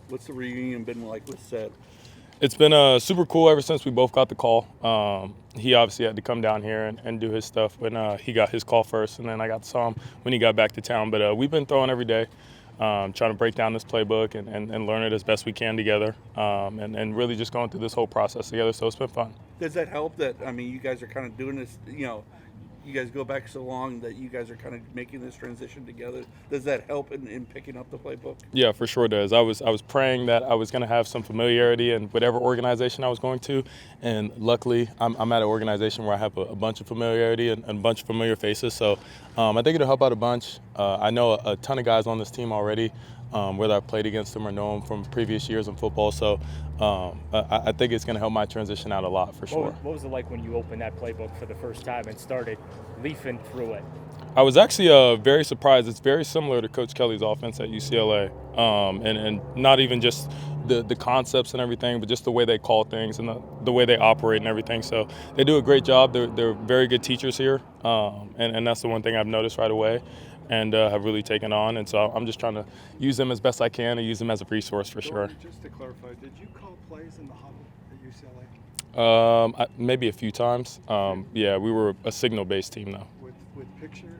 What's the reunion been like with Ced? It's been super cool ever since we both got the call. He obviously had to come down here and do his stuff when he got his call first, and then I got to saw him when he got back to town. But we've been throwing every day, trying to break down this playbook and learn it as best we can together, and really just going through this whole process together. So it's been fun. Does that help that, I mean, you guys are kind of doing this, you guys go back so long that you guys are kind of making this transition together? Does that help in picking up the playbook? Yeah, for sure does. I was praying that I was going to have some familiarity in whatever organization I was going to, and luckily I'm at an organization where I have a bunch of familiarity and a bunch of familiar faces. So I think it'll help out a bunch. I know a ton of guys on this team already, whether I've played against them or know them from previous years in football. So I think it's going to help my transition out a lot for sure. What was it like when you opened that playbook for the first time and started leafing through it? I was actually very surprised. It's very similar to Coach Kelly's offense at UCLA, and not even just the concepts and everything, but just the way they call things and the way they operate and everything. So they do a great job. They're very good teachers here, and that's the one thing I've noticed right away and have really taken on. And so I'm just trying to use them as best I can and use them as a resource for sure. Just to clarify, did you call plays in the huddle at UCLA? Maybe a few times. Yeah, we were a signal-based team though. With picture,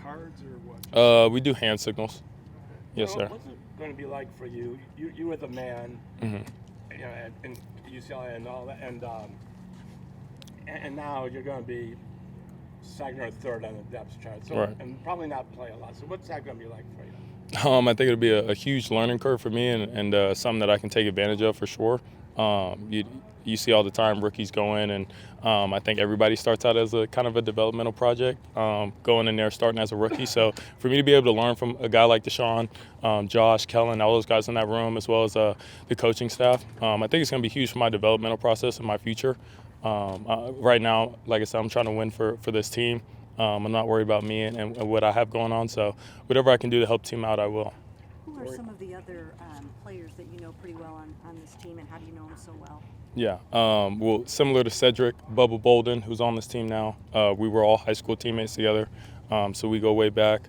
cards or what? We do hand signals. Yes, sir. What's it going to be like for you? You were the man, in UCLA and all that, and now you're going to be second or third on the depth chart, so right. And probably not play a lot. So what's that going to be like for you? I think it'll be a huge learning curve for me and something that I can take advantage of for sure. You see all the time rookies go in, and I think everybody starts out as a kind of a developmental project, going in there starting as a rookie. So for me to be able to learn from a guy like Deshaun, Josh, Kellen, all those guys in that room, as well as the coaching staff, I think it's going to be huge for my developmental process and my future. Right now, like I said, I'm trying to win for this team. I'm not worried about me and what I have going on. So whatever I can do to help team out, I will. Who are some of the other players that you know pretty well on this team, and how do you know them so well? Yeah, well, similar to Cedrick, Bubba Bolden, who's on this team now, we were all high school teammates together, so we go way back.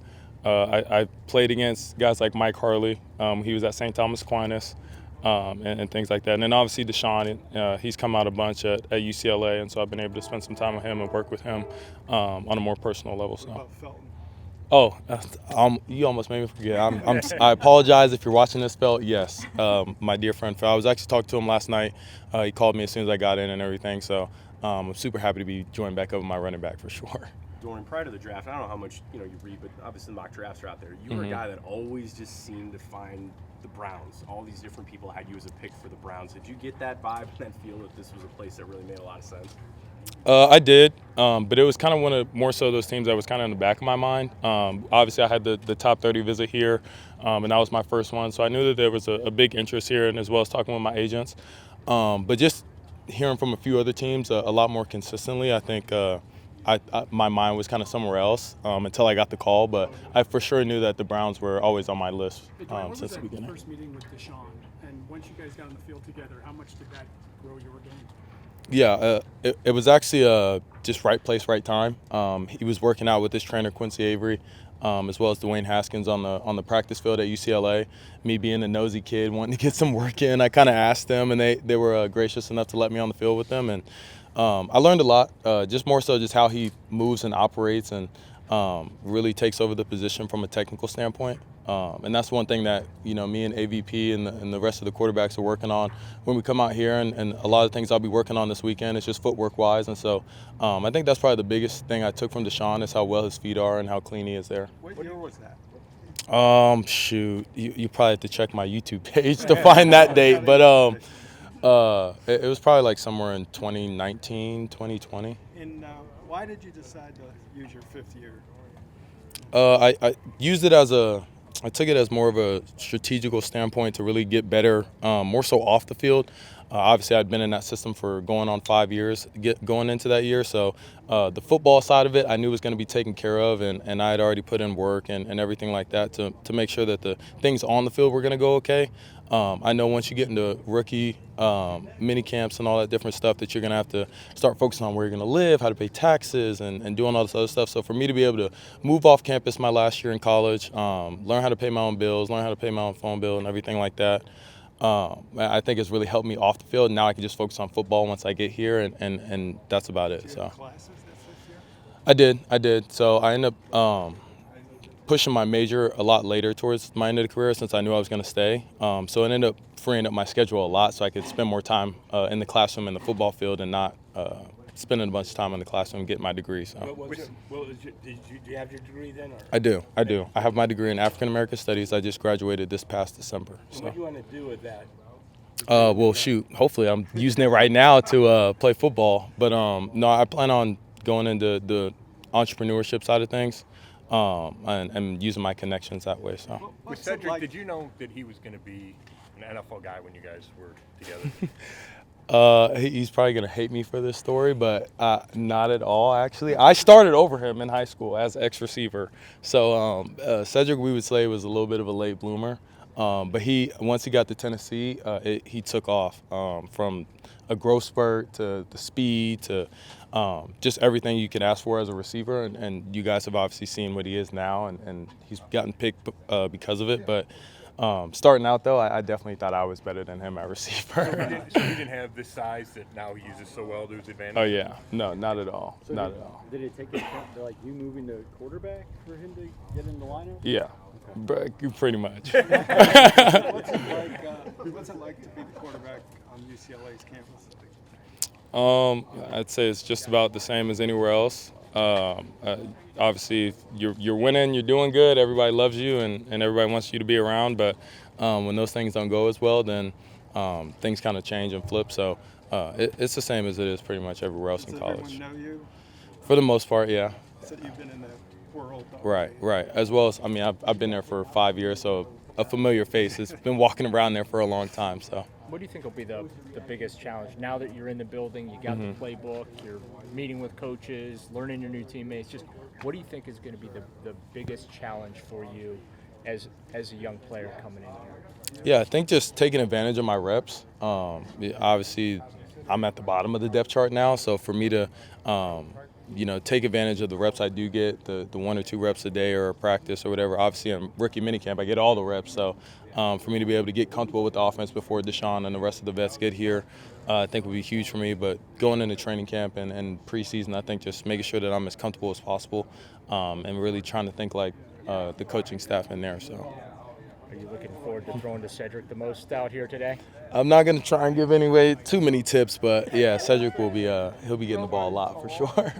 I played against guys like Mike Harley. He was at St. Thomas Aquinas, and things like that. And then obviously Deshaun, he's come out a bunch at UCLA, and so I've been able to spend some time with him and work with him on a more personal level. So. What about Felton? Oh, you almost made me forget. I apologize if you're watching this, Felt. Yes, my dear friend Phil. I was actually talking to him last night. He called me as soon as I got in and everything. So I'm super happy to be joined back up with my running back for sure. Dorian, prior to the draft, I don't know how much you read, but obviously the mock drafts are out there. You were a guy that always just seemed to find the Browns. All these different people had you as a pick for the Browns. Did you get that vibe and that feel that this was a place that really made a lot of sense? I did, but it was kind of one of more so those teams that was kind of in the back of my mind. Obviously, I had the top 30 visit here, and that was my first one. So I knew that there was a big interest here, and as well as talking with my agents. But just hearing from a few other teams a lot more consistently, I think my mind was kind of somewhere else until I got the call. But I for sure knew that the Browns were always on my list since the beginning. First meeting with Deshaun, and once you guys got on the field together, how much did that grow your game? Yeah, it was actually just right place, right time. He was working out with his trainer Quincy Avery, as well as Dwayne Haskins on the practice field at UCLA. Me being a nosy kid, wanting to get some work in, I kind of asked them, and they were gracious enough to let me on the field with them. And I learned a lot, just more so just how he moves and operates, and really takes over the position from a technical standpoint. And that's one thing that me and AVP and the rest of the quarterbacks are working on when we come out here, and a lot of things I'll be working on this weekend is just footwork wise. And so I think that's probably the biggest thing I took from Deshaun is how well his feet are and how clean he is there. What year was that? Shoot, you probably have to check my YouTube page to find that date, but it was probably like somewhere in 2019, 2020. And why did you decide to use your fifth year? I used it I took it as more of a strategical standpoint to really get better, more so off the field. Obviously, I'd been in that system for going on 5 years, going into that year. So the football side of it, I knew was going to be taken care of, and I had already put in work and everything like that to make sure that the things on the field were going to go okay. I know once you get into rookie mini camps and all that different stuff that you're going to have to start focusing on where you're going to live, how to pay taxes, and doing all this other stuff. So for me to be able to move off campus my last year in college, learn how to pay my own bills, learn how to pay my own phone bill and everything like that, I think it's really helped me off the field. Now I can just focus on football once I get here, and that's about it. Did you So have classes that fifth year? I did. So I ended up pushing my major a lot later towards my end of the career since I knew I was going to stay. So it ended up freeing up my schedule a lot so I could spend more time in the classroom in the football field and not spending a bunch of time in the classroom getting my degree. So Do you have your degree then? Or? I do. I have my degree in African American Studies. I just graduated this past December. So. What do you want to do with that? Well, shoot. Hopefully, I'm using it right now to play football. But no, I plan on going into the entrepreneurship side of things, and using my connections that way. So. With What's it Cedrick, like- did you know that he was going to be an NFL guy when you guys were together? He's probably gonna hate me for this story, but not at all. Actually, I started over him in high school as X receiver. So Cedrick, we would say, was a little bit of a late bloomer. But once he got to Tennessee, he took off from a growth spurt to the speed to just everything you could ask for as a receiver. And you guys have obviously seen what he is now, and he's gotten picked because of it. But starting out, though, I definitely thought I was better than him at receiver. So he didn't have this size that now he uses so well to his advantage? Oh, yeah. No, not at all. So not at all. Did it take to like you moving to quarterback for him to get in the lineup? Yeah, pretty much. What's it like to be the quarterback on UCLA's campus? I'd say it's just about the same as anywhere else. Obviously, if you're winning, you're doing good, everybody loves you, and everybody wants you to be around. But when those things don't go as well, then things kind of change and flip. So it's the same as it is pretty much everywhere else in Does college. everyone know you? For the most part, yeah. So you've been in the world. Right. As well as, I mean, I've been there for 5 years, so a familiar face. It's been walking around there for a long time, so. What do you think will be the biggest challenge now that you're in the building? You got the playbook, you're meeting with coaches, learning your new teammates. Just what do you think is going to be the biggest challenge for you as a young player coming in here? Yeah, I think just taking advantage of my reps. Obviously, I'm at the bottom of the depth chart now, so for me to take advantage of the reps I do get, the 1 or 2 reps a day or a practice or whatever. Obviously, in Rookie Minicamp, I get all the reps. So for me to be able to get comfortable with the offense before Deshaun and the rest of the vets get here, I think would be huge for me. But going into training camp and preseason, I think just making sure that I'm as comfortable as possible and really trying to think like the coaching staff in there. So. Are you looking forward to throwing to Cedrick the most out here today? I'm not going to try and give too many tips, but yeah, Cedrick will be he'll be getting the ball a lot for sure.